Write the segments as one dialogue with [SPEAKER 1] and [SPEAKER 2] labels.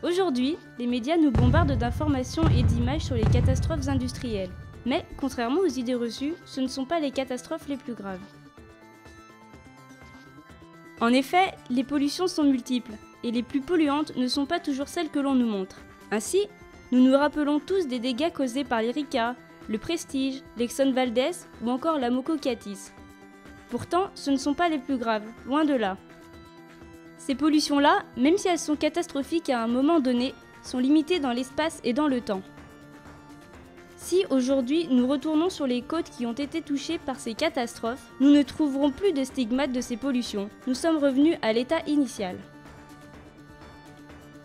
[SPEAKER 1] Aujourd'hui, les médias nous bombardent d'informations et d'images sur les catastrophes industrielles. Mais, contrairement aux idées reçues, ce ne sont pas les catastrophes les plus graves. En effet, les pollutions sont multiples, et les plus polluantes ne sont pas toujours celles que l'on nous montre. Ainsi, nous nous rappelons tous des dégâts causés par l'Erika, le Prestige, l'Exxon Valdez ou encore la Mococatis. Pourtant, ce ne sont pas les plus graves, loin de là. Ces pollutions-là, même si elles sont catastrophiques à un moment donné, sont limitées dans l'espace et dans le temps. Si aujourd'hui nous retournons sur les côtes qui ont été touchées par ces catastrophes, nous ne trouverons plus de stigmates de ces pollutions. Nous sommes revenus à l'état initial.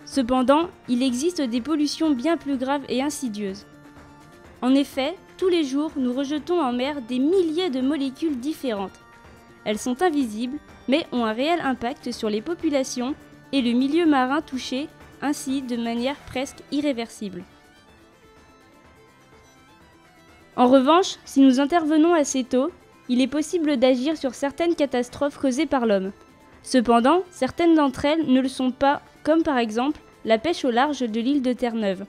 [SPEAKER 1] Cependant, il existe des pollutions bien plus graves et insidieuses. En effet, tous les jours, nous rejetons en mer des milliers de molécules différentes. Elles sont invisibles, mais ont un réel impact sur les populations et le milieu marin touché, ainsi de manière presque irréversible. En revanche, si nous intervenons assez tôt, il est possible d'agir sur certaines catastrophes causées par l'homme. Cependant, certaines d'entre elles ne le sont pas, comme par exemple la pêche au large de l'île de Terre-Neuve.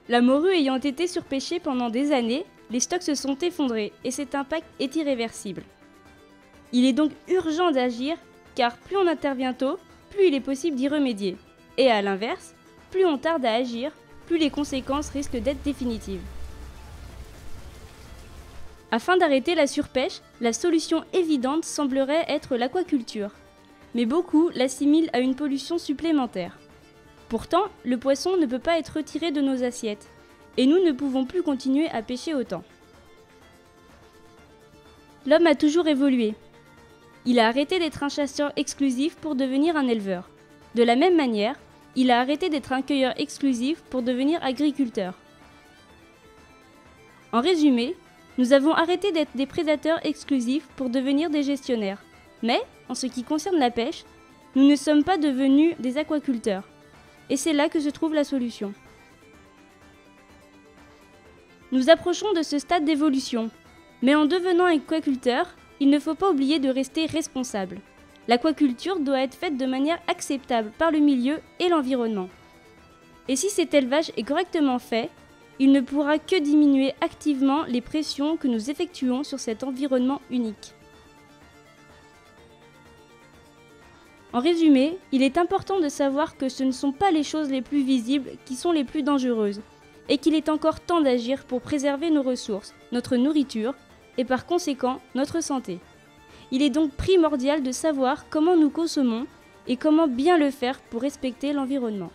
[SPEAKER 1] La morue ayant été surpêchée pendant des années, les stocks se sont effondrés et cet impact est irréversible. Il est donc urgent d'agir, car plus on intervient tôt, plus il est possible d'y remédier. Et à l'inverse, plus on tarde à agir, plus les conséquences risquent d'être définitives. Afin d'arrêter la surpêche, la solution évidente semblerait être l'aquaculture. Mais beaucoup l'assimilent à une pollution supplémentaire. Pourtant, le poisson ne peut pas être retiré de nos assiettes, et nous ne pouvons plus continuer à pêcher autant. L'homme a toujours évolué. Il a arrêté d'être un chasseur exclusif pour devenir un éleveur. De la même manière, il a arrêté d'être un cueilleur exclusif pour devenir agriculteur. En résumé, nous avons arrêté d'être des prédateurs exclusifs pour devenir des gestionnaires. Mais, en ce qui concerne la pêche, nous ne sommes pas devenus des aquaculteurs. Et c'est là que se trouve la solution. Nous approchons de ce stade d'évolution. Mais en devenant aquaculteur, il ne faut pas oublier de rester responsable. L'aquaculture doit être faite de manière acceptable par le milieu et l'environnement. Et si cet élevage est correctement fait, il ne pourra que diminuer activement les pressions que nous effectuons sur cet environnement unique. En résumé, il est important de savoir que ce ne sont pas les choses les plus visibles qui sont les plus dangereuses, et qu'il est encore temps d'agir pour préserver nos ressources, notre nourriture, et par conséquent notre santé. Il est donc primordial de savoir comment nous consommons et comment bien le faire pour respecter l'environnement.